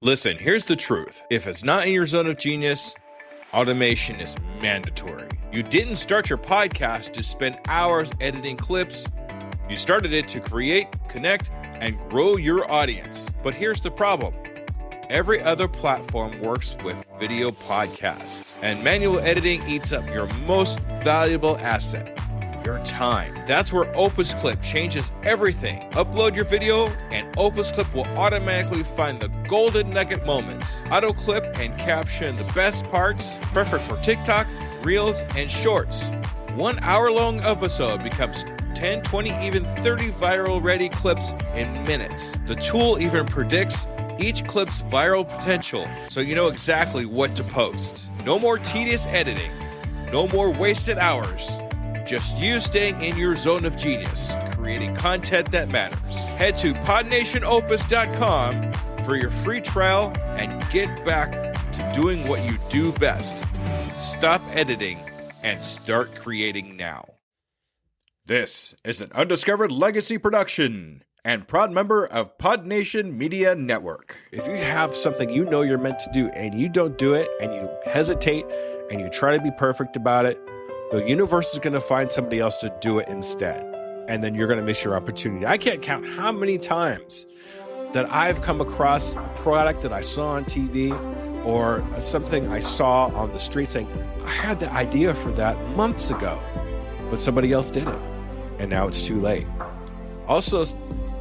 Listen, here's the truth. If it's not in your zone of genius, automation is mandatory. You didn't start your podcast to spend hours editing clips. You started it to create, connect, and grow your audience. But here's the problem. Every other platform works with video podcasts, and manual editing eats up your most valuable asset, your time. That's where Opus Clip changes everything. Upload your video, and Opus Clip will automatically find the golden nugget moments, auto clip and caption the best parts, perfect for TikTok, Reels, and Shorts. 1 hour-long episode becomes 10, 20, even 30 viral-ready clips in minutes. The tool even predicts each clip's viral potential, so you know exactly what to post. No more tedious editing. No more wasted hours. Just you staying in your zone of genius, creating content that matters. Head to podnationopus.com for your free trial and get back to doing what you do best. Stop editing and start creating now. This is an Undiscovered Legacy production and proud member of PodNation Media Network. If you have something you know you're meant to do and you don't do it and you hesitate and you try to be perfect about it, the universe is going to find somebody else to do it instead. And then you're going to miss your opportunity. I can't count how many times that I've come across a product that I saw on TV or something I saw on the street saying, I had the idea for that months ago, but somebody else did it. And now it's too late. Also,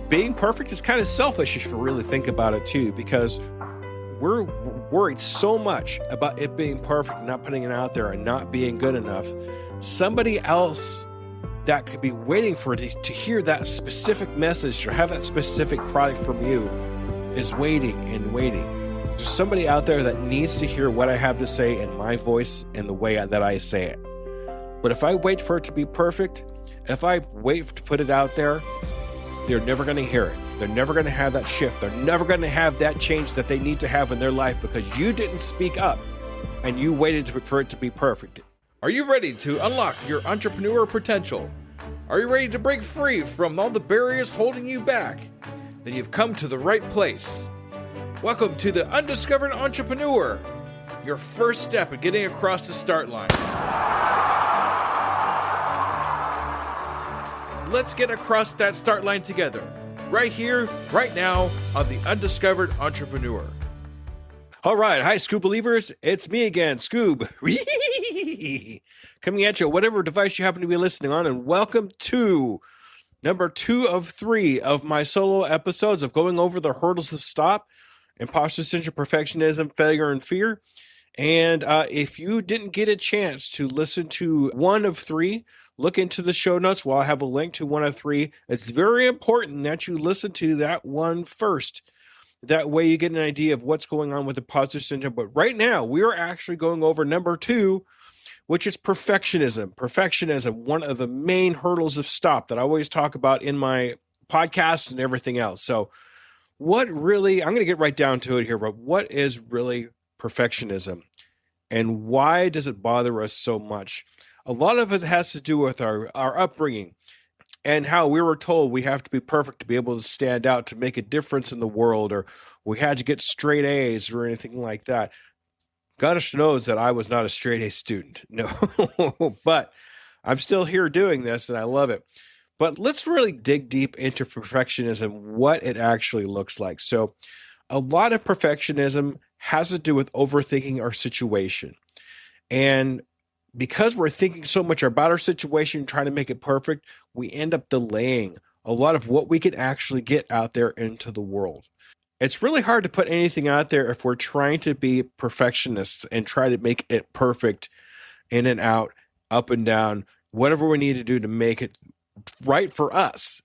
being perfect is kind of selfish if you really think about it too, because we're worried so much about it being perfect, not putting it out there and not being good enough. Somebody else that could be waiting for it to hear that specific message or have that specific product from you is waiting and waiting. There's somebody out there that needs to hear what I have to say in my voice and the way that I say it. But if I wait for it to be perfect, if I wait to put it out there, they're never going to hear it. They're never going to have that shift. They're never going to have that change that they need to have in their life because you didn't speak up and you waited for it to be perfect. Are you ready to unlock your entrepreneur potential? Are you ready to break free from all the barriers holding you back? Then you've come to the right place. Welcome to the Undiscovered Entrepreneur, your first step in getting across the start line. Let's get across that start line together, right here, right now, on the Undiscovered Entrepreneur. All right. Hi, Scoob believers. It's me again, Scoob. Coming at you, whatever device you happen to be listening on, and welcome to number 2 of 3 of my solo episodes of going over the hurdles of stop, imposter syndrome, perfectionism, failure, and fear. And if you didn't get a chance to listen to 1 of 3, look into the show notes where I'll have a link to 1 of 3. It's very important that you listen to that one first. That way you get an idea of what's going on with imposter syndrome. But right now, we are actually going over number 2, which is perfectionism. Perfectionism, one of the main hurdles of stop that I always talk about in my podcasts and everything else. So what really, I'm going to get right down to it here, but what is really perfectionism? And why does it bother us so much? A lot of it has to do with our upbringing and how we were told we have to be perfect to be able to stand out, to make a difference in the world, or we had to get straight A's or anything like that. Gosh knows that I was not a straight A student. No, but I'm still here doing this and I love it. But let's really dig deep into perfectionism, what it actually looks like. So a lot of perfectionism has to do with overthinking our situation. And because we're thinking so much about our situation, trying to make it perfect, we end up delaying a lot of what we can actually get out there into the world. It's really hard to put anything out there if we're trying to be perfectionists and try to make it perfect in and out, up and down, whatever we need to do to make it right for us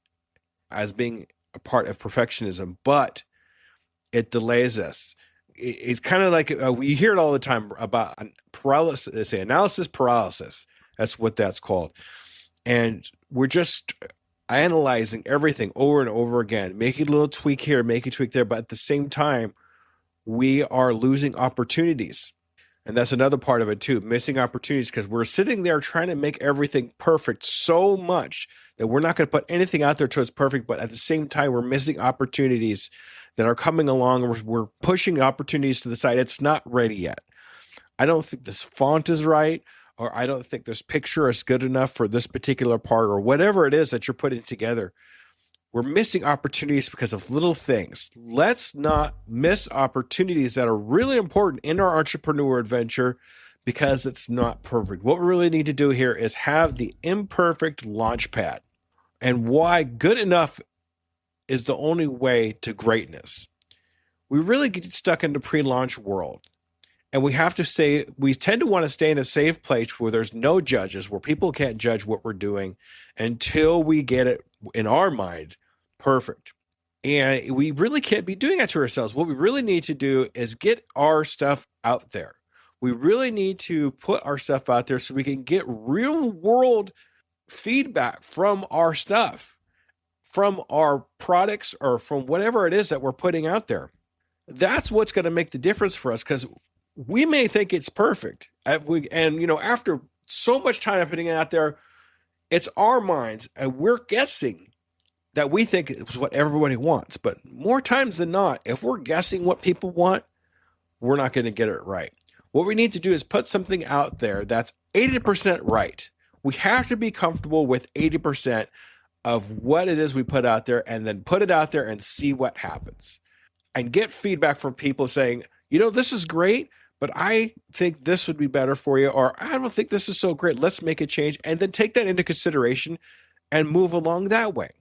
as being a part of perfectionism. But it delays us. It's kind of like we hear it all the time about paralysis. They say analysis paralysis. That's what that's called. And we're just analyzing everything over and over again, making a little tweak here, making a tweak there. But at the same time, we are losing opportunities. And that's another part of it too, missing opportunities, because we're sitting there trying to make everything perfect so much that we're not going to put anything out there till it's perfect. But at the same time, we're missing opportunities that are coming along. We're pushing opportunities to the side. It's not ready yet. I don't think this font is right, or I don't think this picture is good enough for this particular part, or whatever it is that you're putting together. We're missing opportunities because of little things. Let's not miss opportunities that are really important in our entrepreneur adventure because it's not perfect. What we really need to do here is have the imperfect launch pad. And why good enough is the only way to greatness. We really get stuck in the pre-launch world. And we tend to want to stay in a safe place where there's no judges, where people can't judge what we're doing until we get it, in our mind, perfect. And we really can't be doing that to ourselves. What we really need to do is get our stuff out there. We really need to put our stuff out there so we can get real world feedback from our stuff, from our products, or from whatever it is that we're putting out there. That's what's going to make the difference for us, because we may think it's perfect. After so much time putting it out there, it's our minds, and we're guessing that we think it's what everybody wants. But more times than not, if we're guessing what people want, we're not going to get it right. What we need to do is put something out there that's 80% right. We have to be comfortable with 80% of what it is we put out there, and then put it out there and see what happens. And get feedback from people saying, this is great, but I think this would be better for you, or I don't think this is so great. Let's make a change, and then take that into consideration and move along that way.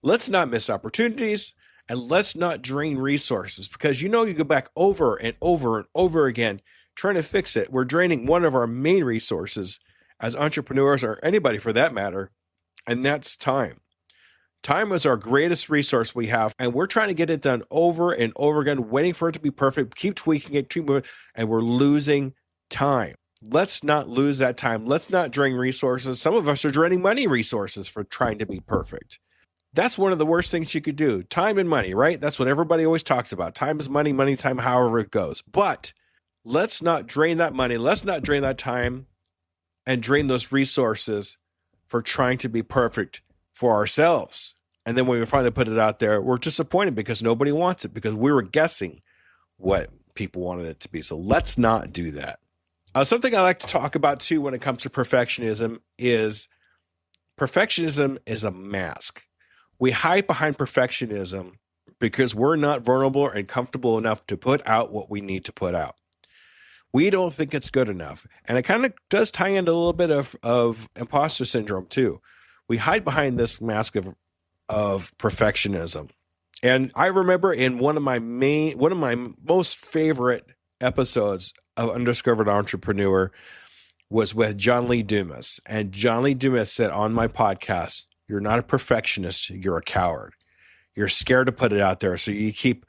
Let's not miss opportunities, and let's not drain resources, because you go back over and over and over again trying to fix it. We're draining one of our main resources as entrepreneurs, or anybody for that matter, and that's time. Time is our greatest resource we have, and we're trying to get it done over and over again, waiting for it to be perfect, keep tweaking it, and we're losing time. Let's not lose that time. Let's not drain resources. Some of us are draining money resources for trying to be perfect. That's one of the worst things you could do. Time and money, right? That's what everybody always talks about. Time is money, money, time, however it goes. But let's not drain that money. Let's not drain that time and drain those resources for trying to be perfect for ourselves. And then when we finally put it out there, we're disappointed because nobody wants it, because we were guessing what people wanted it to be. So let's not do that. Something I like to talk about too when it comes to perfectionism is a mask. We hide behind perfectionism because we're not vulnerable and comfortable enough to put out what we need to put out. We don't think it's good enough. And it kind of does tie into a little bit of imposter syndrome too. We hide behind this mask of perfectionism. And I remember in one of my most favorite episodes of Undiscovered Entrepreneur was with John Lee Dumas. And John Lee Dumas said on my podcast, "You're not a perfectionist, you're a coward. You're scared to put it out there, so you keep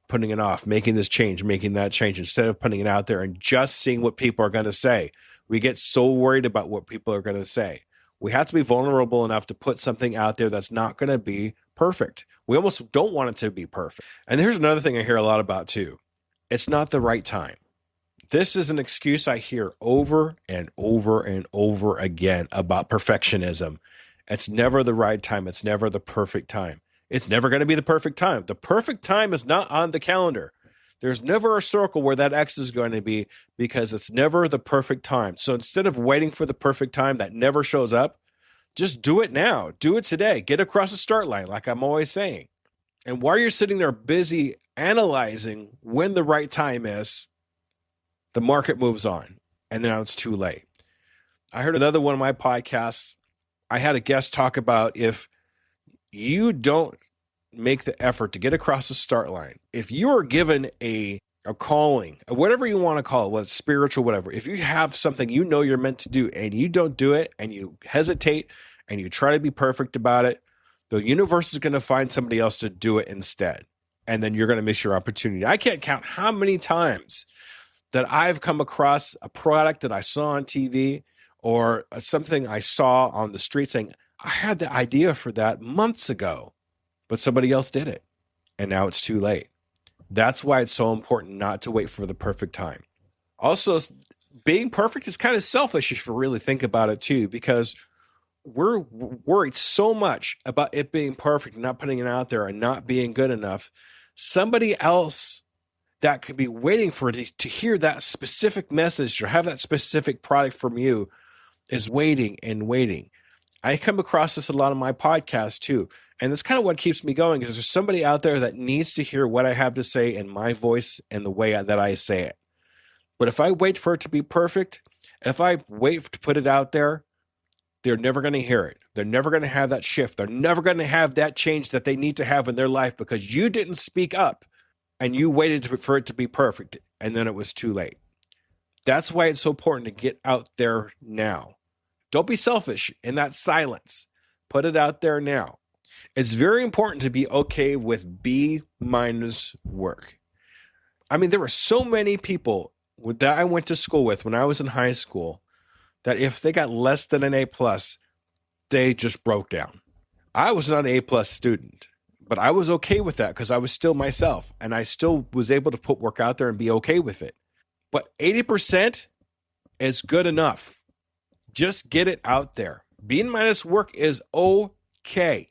putting it off, making this change, making that change, instead of putting it out there and just seeing what people are going to say." We get so worried about what people are going to say. We have to be vulnerable enough to put something out there that's not going to be perfect. We almost don't want it to be perfect. And here's another thing I hear a lot about too. It's not the right time. This is an excuse I hear over and over and over again about perfectionism. It's never the right time. It's never the perfect time. It's never going to be the perfect time. The perfect time is not on the calendar. There's never a circle where that X is going to be, because it's never the perfect time. So instead of waiting for the perfect time that never shows up, just do it now. Do it today. Get across the start line, like I'm always saying. And while you're sitting there busy analyzing when the right time is, the market moves on, and now it's too late. I heard another one of my podcasts. I had a guest talk about, if you don't make the effort to get across the start line, if you are given a calling, whatever you want to call it, whether it's spiritual, whatever, if you have something you're meant to do and you don't do it, and you hesitate and you try to be perfect about it, the universe is going to find somebody else to do it instead. And then you're going to miss your opportunity. I can't count how many times that I've come across a product that I saw on TV or something I saw on the street saying, I had the idea for that months ago, but somebody else did it, and now it's too late. That's why it's so important not to wait for the perfect time. Also, being perfect is kind of selfish if you really think about it too, because we're worried so much about it being perfect and not putting it out there and not being good enough, Somebody else that could be waiting for to hear that specific message or have that specific product from you is waiting and waiting. I come across this a lot on my podcast too. And that's kind of what keeps me going, is there's somebody out there that needs to hear what I have to say in my voice and the way that I say it. But if I wait for it to be perfect, if I wait to put it out there, they're never going to hear it. They're never going to have that shift. They're never going to have that change that they need to have in their life because you didn't speak up and you waited for it to be perfect, and then it was too late. That's why it's so important to get out there now. Don't be selfish in that silence. Put it out there now. It's very important to be okay with B- work. I mean, there were so many people that I went to school with when I was in high school that if they got less than an A+, they just broke down. I was not an A+ student, but I was okay with that because I was still myself and I still was able to put work out there and be okay with it. But 80% is good enough. Just get it out there. B- work is okay.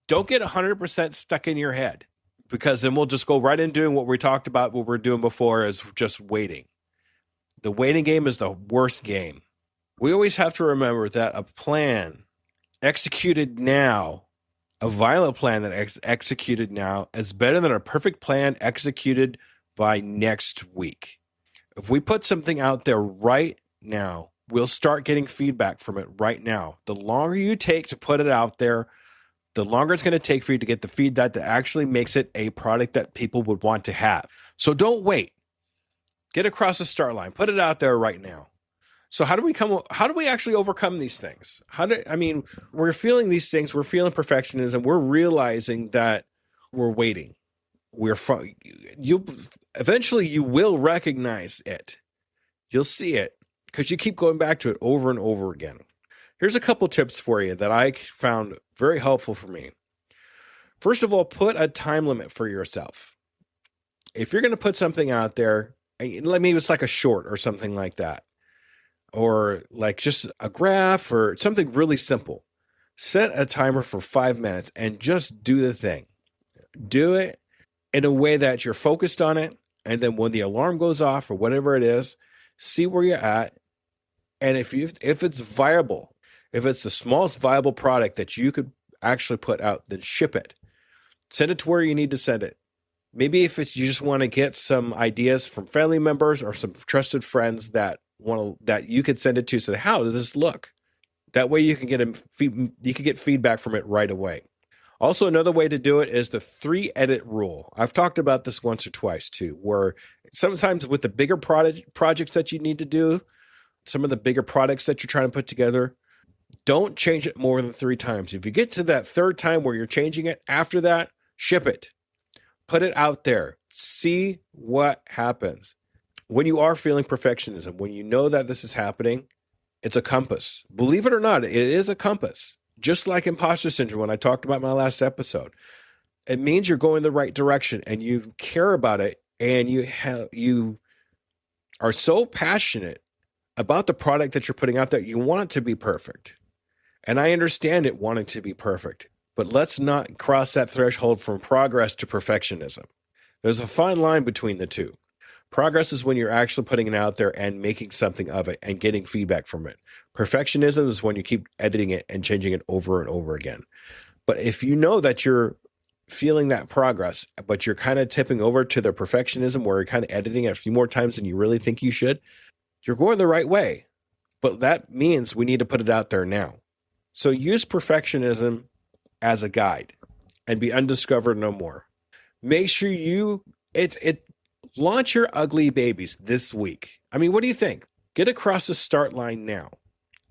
Don't get 100% stuck in your head, because then we'll just go right in doing what we talked about, what we're doing before, is just waiting. The waiting game is the worst game. We always have to remember that a plan executed now, a violent plan that executed now, is better than a perfect plan executed by next week. If we put something out there right now, we'll start getting feedback from it right now. The longer you take to put it out there, the longer it's going to take for you to get the feedback that actually makes it a product that people would want to have. So don't wait. Get across the start line. Put it out there right now. So how do we actually overcome these things? We're feeling these things. We're feeling perfectionism. We're realizing that we're waiting. Eventually you will recognize it. You'll see it because you keep going back to it over and over again. Here's a couple tips for you that I found very helpful for me. First of all, put a time limit for yourself. If you're going to put something out there, maybe it's like a short or something like that, or like just a graph or something really simple. Set a timer for 5 minutes and just do the thing. Do it in a way that you're focused on it. And then when the alarm goes off or whatever it is, see where you're at. And if it's viable, if it's the smallest viable product that you could actually put out, then ship it. Send it to where you need to send it. Maybe if you just want to get some ideas from family members or some trusted friends that you could send it to, say, how does this look? That way you can get feedback from it right away. Also, another way to do it is the 3-edit rule. I've talked about this once or twice too, where sometimes with the bigger projects that you need to do, some of the bigger products that you're trying to put together, don't change it more than 3 times. If you get to that 3rd time where you're changing it, after that, ship it. Put it out there. See what happens. When you are feeling perfectionism, when you know that this is happening, it's a compass. Believe it or not, it is a compass. Just like imposter syndrome, when I talked about my last episode. It means you're going the right direction and you care about it, and you are so passionate about the product that you're putting out there. You want it to be perfect. And I understand it wanting to be perfect, but let's not cross that threshold from progress to perfectionism. There's a fine line between the two. Progress is when you're actually putting it out there and making something of it and getting feedback from it. Perfectionism is when you keep editing it and changing it over and over again. But if you know that you're feeling that progress, but you're kind of tipping over to the perfectionism where you're kind of editing it a few more times than you really think you should, you're going the right way. But that means we need to put it out there now. So use perfectionism as a guide and be undiscovered no more. Make sure launch your ugly babies this week. I mean, what do you think? Get across the start line now.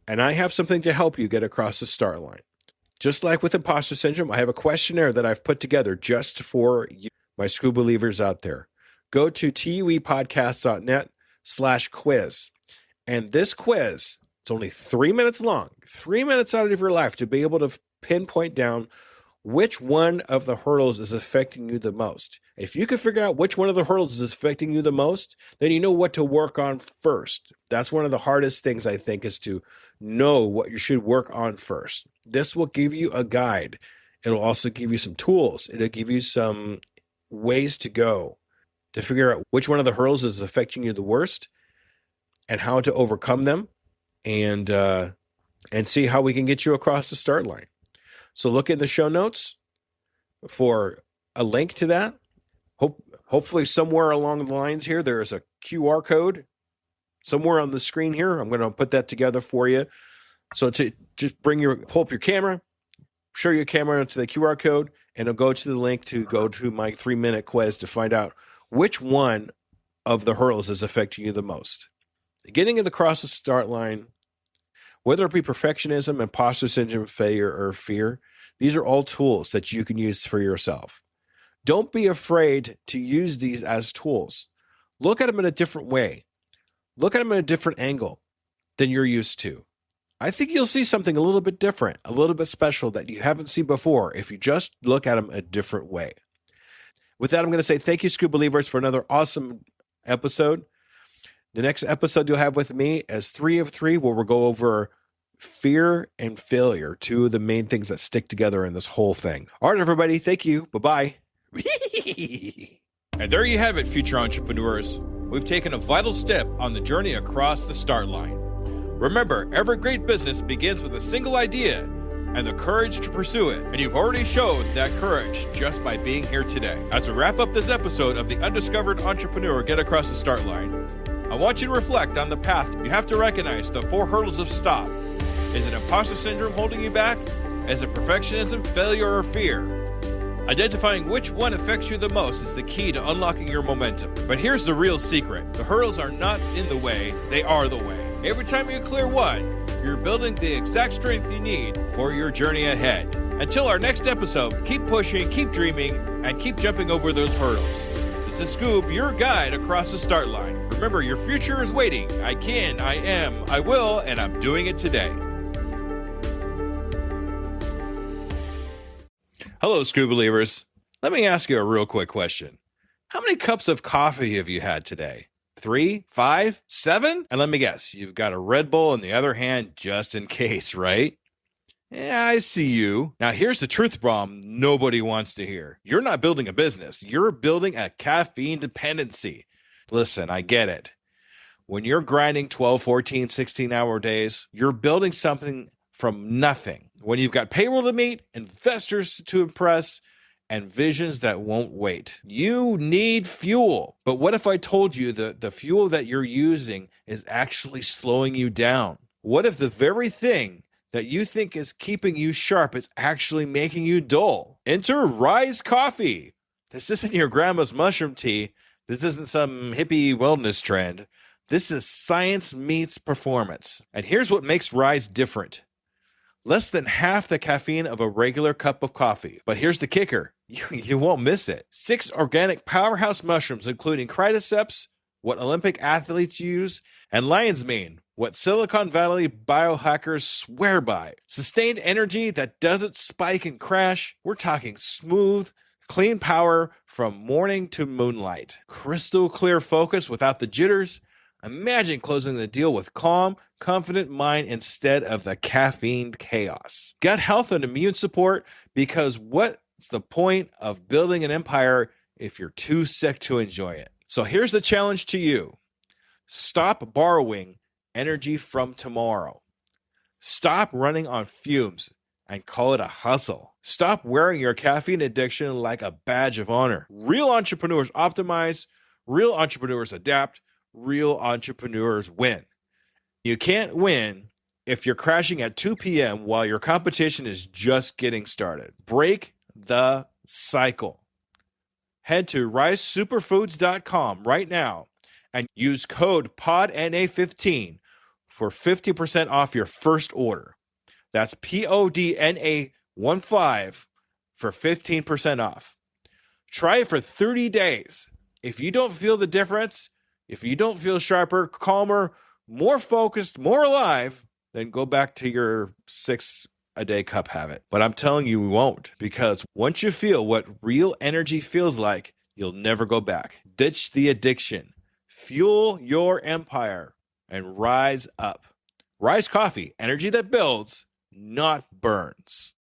And I have something to help you get across the start line. Just like with imposter syndrome, I have a questionnaire that I've put together just for you, my school believers out there. Go to tuepodcast.net/quiz. And this quiz, it's only 3 minutes long, 3 minutes out of your life to be able to pinpoint down which one of the hurdles is affecting you the most. If you can figure out which one of the hurdles is affecting you the most, then you know what to work on first. That's one of the hardest things, I think, is to know what you should work on first. This will give you a guide. It'll also give you some tools. It'll give you some ways to go to figure out which one of the hurdles is affecting you the worst and how to overcome them, and see how we can get you across the start line. So look in the show notes for a link to that. Hopefully somewhere along the lines here, there is a QR code somewhere on the screen here. I'm going to put that together for you. So to just pull up your camera, show your camera to the QR code, and it'll go to the link to go to my 3-minute quiz to find out which one of the hurdles is affecting you the most. Getting across the start line, whether it be perfectionism, imposter syndrome, failure, or fear, these are all tools that you can use for yourself. Don't be afraid to use these as tools. Look at them in a different way. Look at them in a different angle than you're used to. I think you'll see something a little bit different, a little bit special that you haven't seen before if you just look at them a different way. With that, I'm going to say thank you, Scuba Believers, for another awesome episode. The next episode you'll have with me is 3 of 3, where we'll go over fear and failure, 2 of the main things that stick together in this whole thing. All right, everybody. Thank you. Bye-bye. And there you have it, future entrepreneurs. We've taken a vital step on the journey across the start line. Remember, every great business begins with a single idea and the courage to pursue it. And you've already showed that courage just by being here today. As we wrap up this episode of the Undiscovered Entrepreneur Get Across the Start Line, I want you to reflect on the path. You have to recognize the 4 hurdles of stop. Is it imposter syndrome holding you back? Is it perfectionism, failure, or fear? Identifying which one affects you the most is the key to unlocking your momentum. But here's the real secret. The hurdles are not in the way, they are the way. Every time you clear one, you're building the exact strength you need for your journey ahead. Until our next episode, keep pushing, keep dreaming, and keep jumping over those hurdles. This is Scoob, your guide across the start line. Remember, your future is waiting. I can, I am, I will, and I'm doing it today. Hello, Scuba Believers. Let me ask you a real quick question. How many cups of coffee have you had today? 3, 5, 7? And let me guess, you've got a Red Bull in the other hand just in case, right? Yeah, I see you. Now, here's the truth bomb nobody wants to hear. You're not building a business. You're building a caffeine dependency. Listen, I get it. When you're grinding 12, 14, 16-hour days, you're building something from nothing. When you've got payroll to meet, investors to impress, and visions that won't wait. You need fuel. But what if I told you that the fuel that you're using is actually slowing you down? What if the very thing that you think is keeping you sharp is actually making you dull? Enter Rise Coffee. This isn't your grandma's mushroom tea. This isn't some hippie wellness trend. This is science meets performance. And here's what makes Rise different. Less than half the caffeine of a regular cup of coffee. But here's the kicker. You won't miss it. 6 organic powerhouse mushrooms, including cordyceps, what Olympic athletes use, and lion's mane, what Silicon Valley biohackers swear by. Sustained energy that doesn't spike and crash. We're talking smooth, clean power from morning to moonlight. Crystal clear focus without the jitters. Imagine closing the deal with calm, confident mind instead of the caffeine chaos. Gut health and immune support, because what's the point of building an empire if you're too sick to enjoy it? So here's the challenge to you. Stop borrowing energy from tomorrow. Stop running on fumes and call it a hustle. Stop wearing your caffeine addiction like a badge of honor. Real entrepreneurs optimize, real entrepreneurs adapt, real entrepreneurs win. You can't win if you're crashing at 2 p.m. while your competition is just getting started. Break the cycle. Head to risesuperfoods.com right now and use code PODNA15 for 50% off your first order. That's PODNA15 for 15% off. Try it for 30 days. If you don't feel the difference, if you don't feel sharper, calmer, more focused, more alive, then go back to your 6-a-day cup habit. But I'm telling you, we won't, because once you feel what real energy feels like, you'll never go back. Ditch the addiction, fuel your empire, and rise up. Rise Coffee, energy that builds, not burns.